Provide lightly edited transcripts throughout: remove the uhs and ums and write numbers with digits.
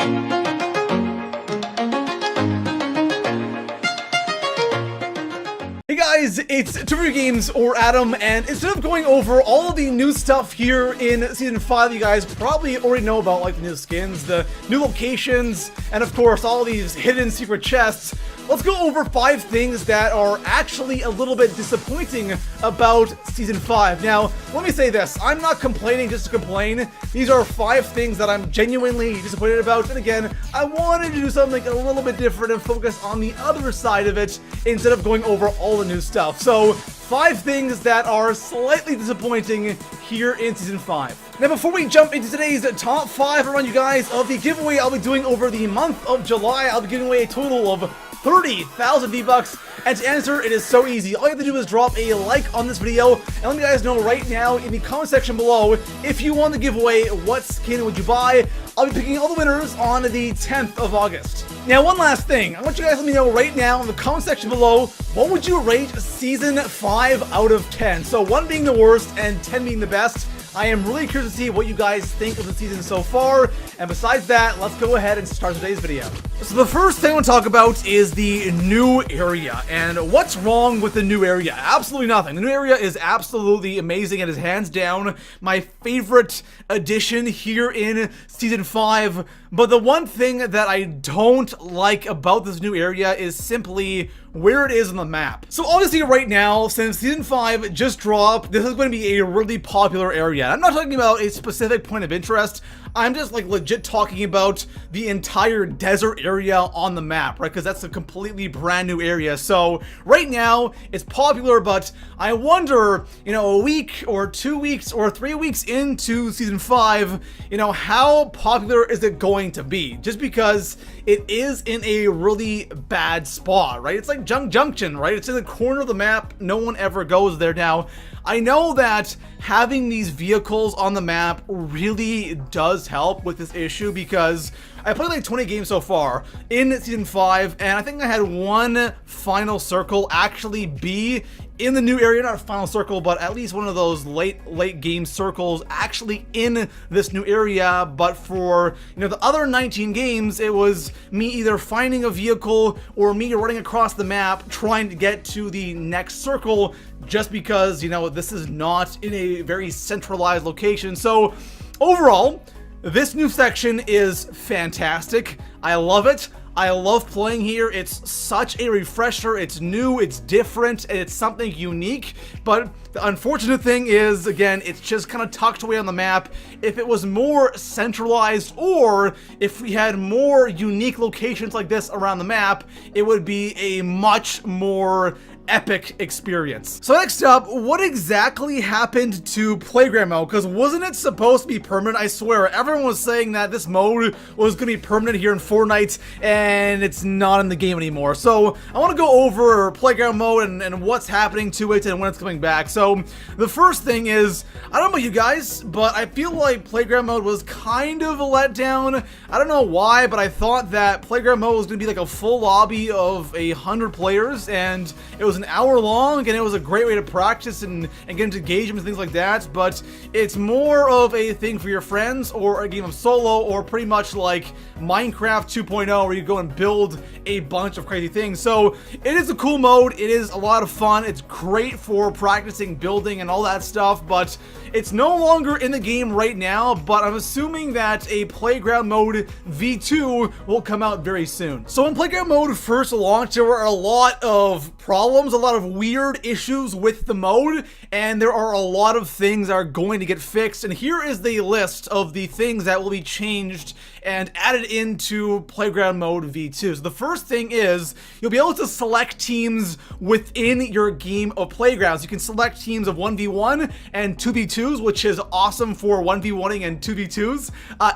Hey guys, it's Trivia Games or Adam, and instead of going over all of the new stuff here in Season 5, you guys probably already know about, like the new skins, the new locations, and of course all these hidden secret chests. Let's go over 5 things that are actually a little bit disappointing about Season 5. Now, let me say this, I'm not complaining just to complain. These are 5 things that I'm genuinely disappointed about, and again, I wanted to do something a little bit different and focus on the other side of it instead of going over all the new stuff. So, 5 things that are slightly disappointing here in Season 5. Now, before we jump into today's top 5 around you guys of the giveaway I'll be doing over the month of July, I'll be giving away a total of 30,000 V-Bucks, and to answer, it is so easy. All you have to do is drop a like on this video, and let me guys know right now in the comment section below if you want to give away what skin would you buy. I'll be picking all the winners on the 10th of August. Now, one last thing. I want you guys to let me know right now in the comment section below, what would you rate Season 5 out of 10? So 1 being the worst and 10 being the best. I am really curious to see what you guys think of the season so far, and besides that, let's go ahead and start today's video. So the first thing I want to talk about is the new area, and what's wrong with the new area? Absolutely nothing. The new area is absolutely amazing. It is hands down my favorite addition here in Season 5, but the one thing that I don't like about this new area is simply where it is on the map. So obviously right now, since Season 5 just dropped, this is going to be a really popular area. I'm not talking about a specific point of interest. I'm just like legit talking about the entire desert area on the map, right? Because that's a completely brand new area. So right now it's popular, but I wonder, you know, a week or 2 weeks or 3 weeks into Season 5, you know, how popular is it going to be? Just because it is in a really bad spot, right? It's like Junction, right? It's in the corner of the map. No one ever goes there now. I know that having these vehicles on the map really does help with this issue because I played like 20 games so far in Season 5, and I think I had 1 final circle actually be in the new area. Not a final circle, but at least one of those late game circles actually in this new area. But for, you know, the other 19 games, it was me either finding a vehicle or me running across the map trying to get to the next circle, just because, you know, this is not in a very centralized location. So overall, this new section is fantastic. I love it. I love playing here. It's such a refresher. It's new, it's different, and it's something unique. But the unfortunate thing is, again, it's just kind of tucked away on the map. If it was more centralized, or if we had more unique locations like this around the map, it would be a much more epic experience. So next up, what exactly happened to Playground Mode? Because wasn't it supposed to be permanent? I swear, everyone was saying that this mode was going to be permanent here in Fortnite, and it's not in the game anymore. So I want to go over Playground Mode and what's happening to it and when it's coming back. So the first thing is, I don't know about you guys, but I feel like Playground Mode was kind of a letdown. I don't know why, but I thought that Playground Mode was going to be like a full lobby of 100 players, and it was an hour long, and it was a great way to practice and get into engagement and things like that. But it's more of a thing for your friends, or a game of solo, or pretty much like Minecraft 2.0, where you go and build a bunch of crazy things. So it is a cool mode. It is a lot of fun. It's great for practicing building and all that stuff, but it's no longer in the game right now. But I'm assuming that a Playground Mode V2 will come out very soon. So when Playground Mode first launched, there were a lot of problems, a lot of weird issues with the mode, and there are a lot of things that are going to get fixed. And here is the list of the things that will be changed and added into Playground Mode V2. So the first thing is, you'll be able to select teams within your game of Playgrounds. You can select teams of 1v1 and 2v2s, which is awesome for 1v1ing and 2v2s.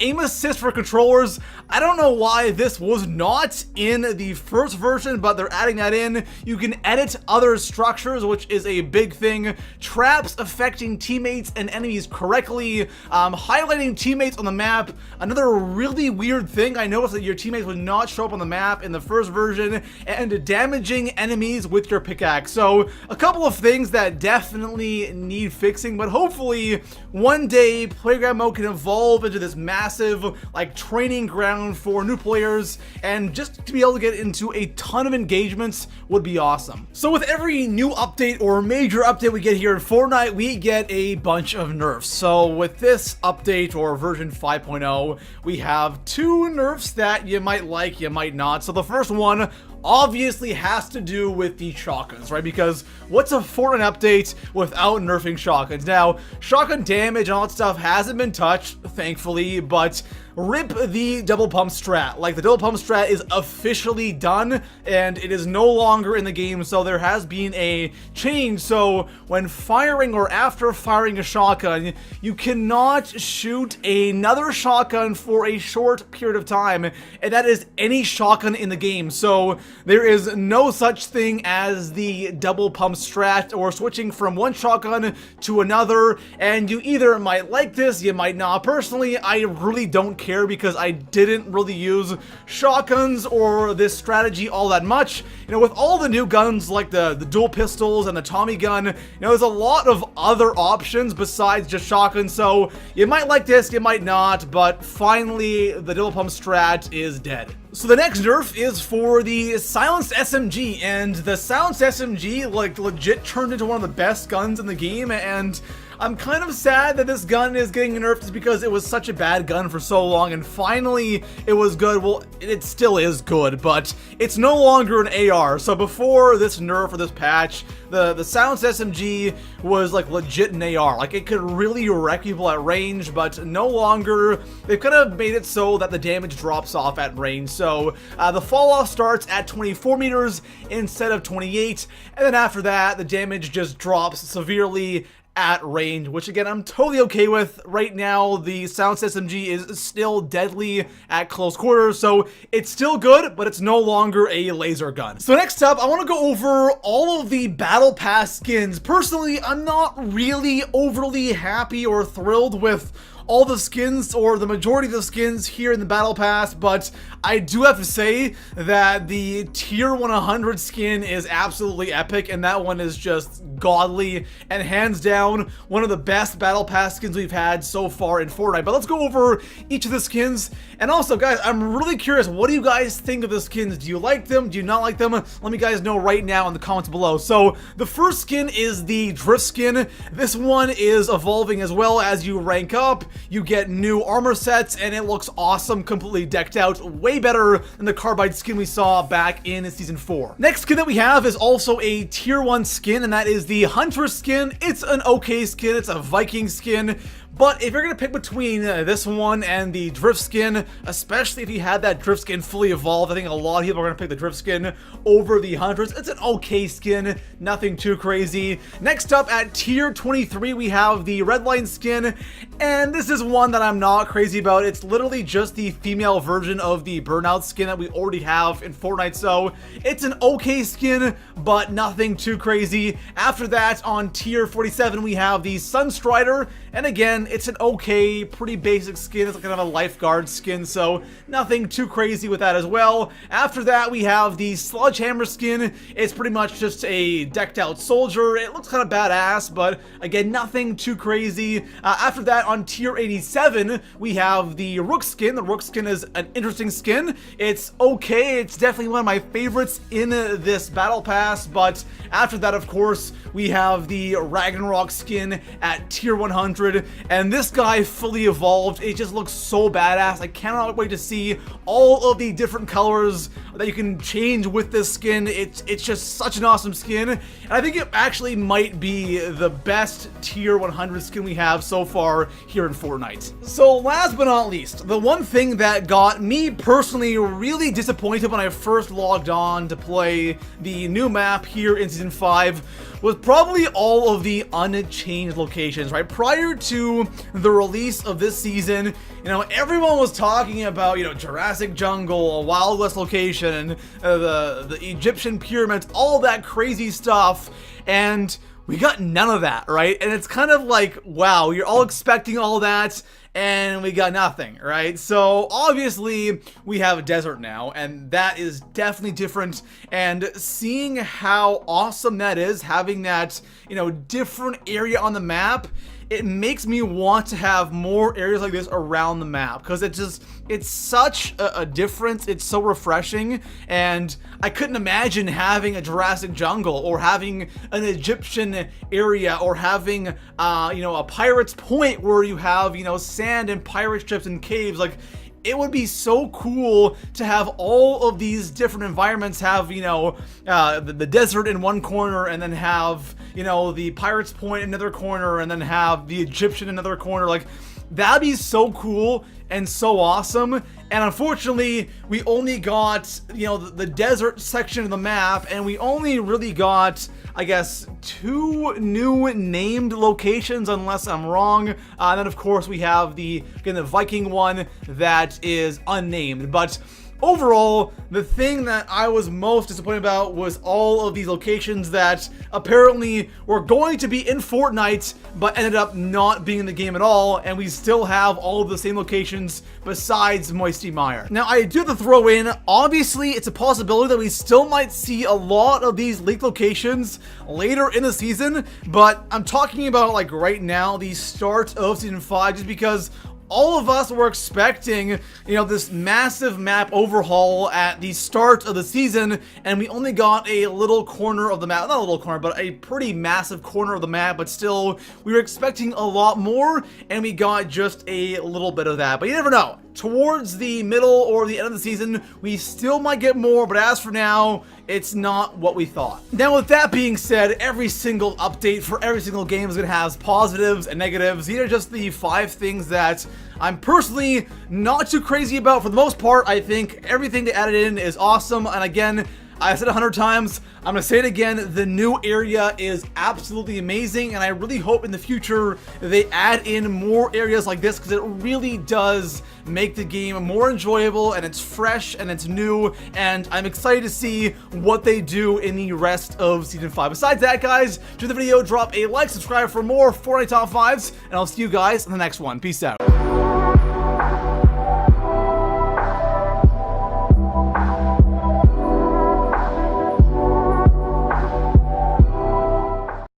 Aim assist for controllers. I don't know why this was not in the first version, but they're adding that in. You can edit hit other structures, which is a big thing, traps affecting teammates and enemies correctly, highlighting teammates on the map. Another really weird thing, I noticed that your teammates would not show up on the map in the first version, and damaging enemies with your pickaxe. So a couple of things that definitely need fixing, but hopefully one day Playground Mode can evolve into this massive like training ground for new players, and just to be able to get into a ton of engagements would be awesome. So with every new update or major update we get here in Fortnite, we get a bunch of nerfs. So with this update, or version 5.0, we have two nerfs that you might like, you might not. So the first one obviously has to do with the shotguns, right? Because what's a Fortnite update without nerfing shotguns? Now, shotgun damage and all that stuff hasn't been touched, thankfully, but rip the double pump strat. Like, the double pump strat is officially done, and it is no longer in the game, so there has been a change. So when firing or after firing a shotgun, you cannot shoot another shotgun for a short period of time, and that is any shotgun in the game. So there is no such thing as the double pump strat or switching from one shotgun to another, and you either might like this, you might not. Personally, I really don't care because I didn't really use shotguns or this strategy all that much. You know, with all the new guns like the dual pistols and the Tommy gun, you know, there's a lot of other options besides just shotguns, so you might like this, you might not, but finally the double pump strat is dead. So the next nerf is for the silenced SMG, and the silenced SMG like legit turned into one of the best guns in the game, and I'm kind of sad that this gun is getting nerfed just because it was such a bad gun for so long, and finally it was good. Well, it still is good, but it's no longer an AR. So before this nerf or this patch, the silenced SMG was like legit an AR. Like, it could really wreck people at range, but no longer. They've kind of made it so that the damage drops off at range. So the fall off starts at 24 meters instead of 28, and then after that the damage just drops severely at range, which again I'm totally okay with. Right now the silenced SMG is still deadly at close quarters, so it's still good, but it's no longer a laser gun. So next up, I want to go over all of the battle pass skins. Personally, I'm not really overly happy or thrilled with all the skins, or the majority of the skins here in the battle pass, but I do have to say that the tier 100 skin is absolutely epic, and that one is just godly and hands down one of the best battle pass skins we've had so far in Fortnite. But let's go over each of the skins. And also, guys, I'm really curious, what do you guys think of the skins? Do you like them? Do you not like them? Let me guys know right now in the comments below. So the first skin is the drift skin. This one is evolving as well. As you rank up, you get new armor sets, and it looks awesome, completely decked out, way better than the carbide skin we saw back in season 4. Next skin that we have is also a tier 1 skin, and that is the hunter skin. It's an okay skin, it's a Viking skin, but if you're gonna pick between this one and the drift skin, especially if you had that drift skin fully evolved, I think a lot of people are gonna pick the drift skin over the hunters. It's an okay skin, nothing too crazy. Next up at tier 23, we have the redline skin, and this is one that I'm not crazy about. It's literally just the female version of the burnout skin that we already have in Fortnite, so it's an okay skin, but nothing too crazy. After that, on tier 47, we have the Sunstrider, and again, it's an okay, pretty basic skin. It's kind of a lifeguard skin, so nothing too crazy with that as well. After that, we have the Sledgehammer skin. It's pretty much just a decked out soldier. It looks kind of badass, but again, nothing too crazy. After that, on tier 87, we have the Rook skin. The Rook skin is an interesting skin. It's okay. It's definitely one of my favorites in this battle pass, but after that, of course, we have the Ragnarok skin at tier 100, and this guy fully evolved. It just looks so badass. I cannot wait to see all of the different colors that you can change with this skin. It's just such an awesome skin, and I think it actually might be the best tier 100 skin we have so far here in Fortnite. So last but not least, the one thing that got me personally really disappointed when I first logged on to play the new map here in Season 5 was probably all of the unchanged locations, right? Prior to to the release of this season, you know, everyone was talking about, you know, Jurassic Jungle, a Wild West location, the Egyptian pyramids, all that crazy stuff, and we got none of that, right? And it's kind of like, wow, you're all expecting all that, and we got nothing, right? So obviously we have a desert now, and that is definitely different. And seeing how awesome that is, having that, you know, different area on the map, it makes me want to have more areas like this around the map, because it's such a difference. It's so refreshing, and I couldn't imagine having a Jurassic Jungle, or having an Egyptian area, or having you know, a Pirate's Point where you have, you know, sand and pirate ships and caves. Like, it would be so cool to have all of these different environments, have, you know, the desert in one corner, and then have, you know, the Pirate's Point in another corner, and then have the Egyptian in another corner. Like, that'd be so cool and so awesome. And unfortunately, we only got, you know, the desert section of the map, and we only really got, I guess, 2 new named locations, unless I'm wrong. And then of course we have the Viking one that is unnamed. But overall, the thing that I was most disappointed about was all of these locations that apparently were going to be in Fortnite, but ended up not being in the game at all, and we still have all of the same locations besides Moisty Mire. Now, I do have to throw in, obviously, it's a possibility that we still might see a lot of these leaked locations later in the season, but I'm talking about, like, right now, the start of Season 5, just because all of us were expecting, you know, this massive map overhaul at the start of the season, and we only got a little corner of the map. Not a little corner, but a pretty massive corner of the map, but still, we were expecting a lot more, and we got just a little bit of that. But you never know. Towards the middle or the end of the season, we still might get more, but as for now, it's not what we thought. Now, with that being said, every single update for every single game is going to have positives and negatives. These are just the 5 things that I'm personally not too crazy about. For the most part, I think everything they added in is awesome. And again, I've said 100 times, I'm going to say it again, the new area is absolutely amazing, and I really hope in the future they add in more areas like this, because it really does make the game more enjoyable, and it's fresh, and it's new, and I'm excited to see what they do in the rest of Season 5. Besides that, guys, to the video, drop a like, subscribe for more Fortnite Top 5s, and I'll see you guys in the next one. Peace out.